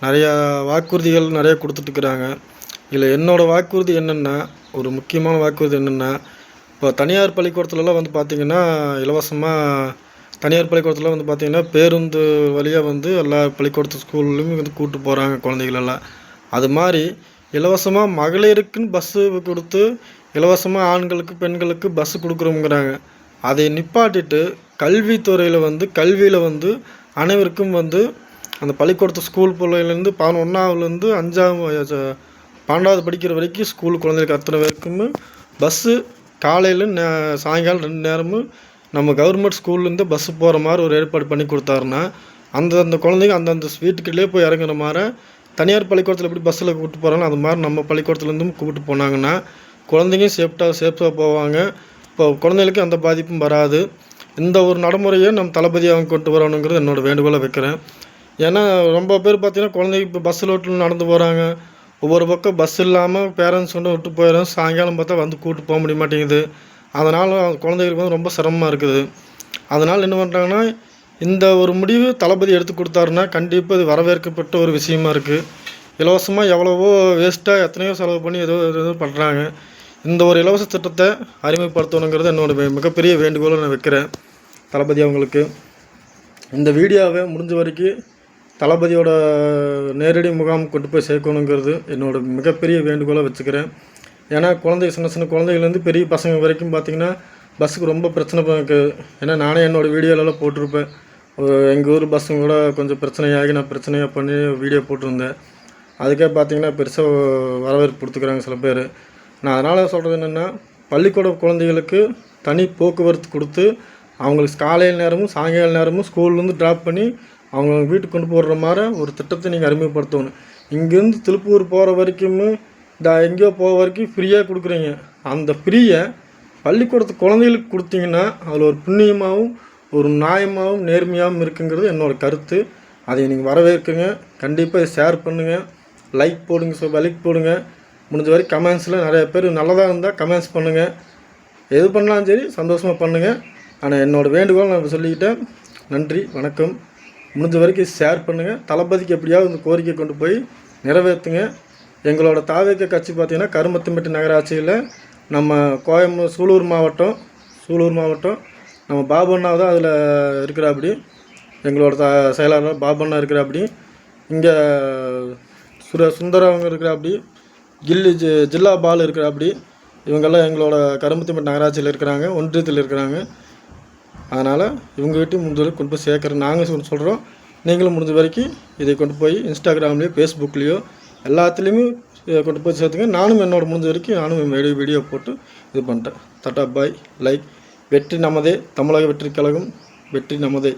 நிறையா வாக்குறுதிகள் நிறைய கொடுத்துட்ருக்குறாங்க. இதில் என்னோடய வாக்குறுதி என்னென்னா, ஒரு முக்கியமான வாக்குறுதி என்னென்னா, இப்போ தனியார் பள்ளிக்கூடத்துலலாம் வந்து பார்த்திங்கன்னா இலவசமாக தனியார் பள்ளிக்கூடத்தில் வந்து பார்த்திங்கன்னா பேருந்து வழியாக வந்து எல்லா பள்ளிக்கூடத்து ஸ்கூல்லையும் வந்து கூப்பிட்டு போகிறாங்க குழந்தைகளெல்லாம். அது மாதிரி இலவசமாக மகளிருக்குன்னு பஸ்ஸு கொடுத்து இலவசமாக ஆண்களுக்கு பெண்களுக்கு பஸ்ஸு கொடுக்குறோங்கிறாங்க. அதை நிப்பாட்டிட்டு கல்வித்துறையில் வந்து கல்வியில் வந்து அனைவருக்கும் வந்து அந்த பள்ளிக்கூடத்து ஸ்கூல் பிள்ளைலேருந்து 11ஆவதுலேருந்து 5ஆவது 12ஆவது படிக்கிற வரைக்கும் ஸ்கூல் குழந்தைகளுக்கு அத்தனை பேருக்குமே பஸ்ஸு காலையில் சாயங்காலம் 2 நேரமும் நம்ம கவர்மெண்ட் ஸ்கூல்லேருந்து பஸ்ஸு போகிற மாதிரி ஒரு ஏற்பாடு பண்ணி கொடுத்தாருன்னா அந்த குழந்தைங்க அந்தந்த வீட்டுக்கிட்டே போய் இறங்குற மாதிரி தனியார் பள்ளிக்கூடத்தில் எப்படி பஸ்ஸில் கூப்பிட்டு போகிறாங்களோ அது மாதிரி நம்ம பள்ளிக்கூடத்துலேருந்தும் கூப்பிட்டு போனாங்கன்னா குழந்தைங்க சேஃபாக போவாங்க. இப்போ குழந்தைகளுக்கு அந்த பாதிப்பும் வராது. இந்த ஒரு நடைமுறையை நம்ம தளபதி அவங்க கொண்டு வரணுங்கிறது என்னோடய வேண்டுகோளை வைக்கிறேன். ஏன்னா ரொம்ப பேர் பார்த்திங்கன்னா குழந்தைங்க இப்போ பஸ்ஸில் விட்டு நடந்து போகிறாங்க. ஒவ்வொரு பக்கம் பஸ் இல்லாமல் பேரண்ட்ஸ் கொண்டு விட்டு போயிடும். சாயங்காலம் பார்த்தா வந்து கூப்பிட்டு போக முடிய மாட்டேங்குது. அதனால் குழந்தைகளுக்கு வந்து ரொம்ப சிரமமாக இருக்குது. அதனால் என்ன பண்ணுறாங்கன்னா, இந்த ஒரு முடிவு தளபதி எடுத்து கொடுத்தாருன்னா கண்டிப்பாக இது வரவேற்கப்பட்ட ஒரு விஷயமா இருக்குது. இலவசமாக எவ்வளவோ வேஸ்ட்டாக எத்தனையோ செலவு பண்ணி ஏதோ பண்ணுறாங்க. இந்த ஒரு இலவச திட்டத்தை அறிமுகப்படுத்தணுங்கிறது என்னோடய மிகப்பெரிய வேண்டுகோளை நான் வைக்கிறேன் தளபதி அவங்களுக்கு. இந்த வீடியோவை முடிஞ்ச வரைக்கும் தளபதியோட நேரடி முகாம் கொண்டு போய் சேர்க்கணுங்கிறது என்னோடய மிகப்பெரிய வேண்டுகோளை வச்சுக்கிறேன். ஏன்னா சின்ன குழந்தைகள்லேருந்து பெரிய பசங்க வரைக்கும் பார்த்திங்கன்னா பஸ்ஸுக்கு ரொம்ப பிரச்சனை இருக்குது. ஏன்னா நானே என்னோடய வீடியோலலாம் போட்டிருப்பேன். எங்கள் ஊர் பஸ்ஸுங்க கூட கொஞ்சம் பிரச்சனையாகி நான் பிரச்சனையாக பண்ணி வீடியோ போட்டிருந்தேன். அதுக்கே பார்த்திங்கன்னா பெருசாக வரவேற்பு கொடுத்துக்கிறாங்க சில பேர். நான் அதனால் சொல்கிறது என்னென்னா, பள்ளிக்கூட குழந்தைகளுக்கு தனி போக்குவரத்து கொடுத்து அவங்களுக்கு காலையில் நேரமும் சாயங்கால நேரமும் ஸ்கூல்லேருந்து ட்ராப் பண்ணி அவங்க வீட்டுக்கு கொண்டு போடுற மாதிரி ஒரு திட்டத்தை நீங்கள் அறிமுகப்படுத்தணும். இங்கேருந்து திருப்பூர் போகிற வரைக்கும் எங்கேயோ போகிற வரைக்கும் ஃப்ரீயாக கொடுக்குறீங்க. அந்த ஃப்ரீயை பள்ளிக்கூடத்து குழந்தைகளுக்கு கொடுத்தீங்கன்னா அதில் ஒரு புண்ணியமாகவும் ஒரு நியாயமாகவும் நேர்மையாகவும் இருக்குங்கிறது என்னோடய கருத்து. அதை நீங்கள் வரவேற்குங்க. கண்டிப்பாக இதை ஷேர் பண்ணுங்கள், லைக் போடுங்க. முடிஞ்ச வரைக்கும் கமெண்ட்ஸில் நிறைய பேர் நல்லதாக இருந்தால் கமெண்ட்ஸ் பண்ணுங்கள். எது பண்ணாலும் சரி சந்தோஷமாக பண்ணுங்கள். ஆனால் என்னோடய வேண்டுகோள் நான் சொல்லிக்கிட்டேன். நன்றி, வணக்கம். முடிஞ்ச வரைக்கும் ஷேர் பண்ணுங்கள். தளபதிக்கு எப்படியாவது இந்த கோரிக்கை கொண்டு போய் நிறைவேற்றுங்க. எங்களோட தாவேக கட்சி பார்த்திங்கன்னா கருமத்தம்பட்டி நகராட்சியில் நம்ம சூலூர் மாவட்டம் நம்ம பாபண்ணா தான் அதில் இருக்கிறாப்படி. எங்களோட செயலாளர் பாபண்ணா இருக்கிறாப்படி. இங்கே சுந்தரம் அவங்க இருக்கிறாப்படி. ஜில்லா பால் இருக்கிறாப்படி. இவங்கெல்லாம் எங்களோட கருமத்தம்பட்டி நகராட்சியில் இருக்கிறாங்க, ஒன்றியத்தில் இருக்கிறாங்க. அதனால் இவங்க வீட்டையும் முடிஞ்ச வரைக்கும் கொண்டு போய் சேர்க்குறேன். நாங்கள் சொல்கிறோம், நீங்களும் முடிஞ்ச வரைக்கும் இதை கொண்டு போய் இன்ஸ்டாகிராம்லேயோ ஃபேஸ்புக்லேயோ எல்லாத்துலேயுமே கொண்டு போய் சேர்த்துங்க. நானும் முடிஞ்ச வரைக்கும் நானும் வீடியோ போட்டு இது பண்ணிட்டேன். டாடா பாய், லைக். வெற்றி நமதே. தமிழக வெற்றி கழகம் வெற்றி நமதே.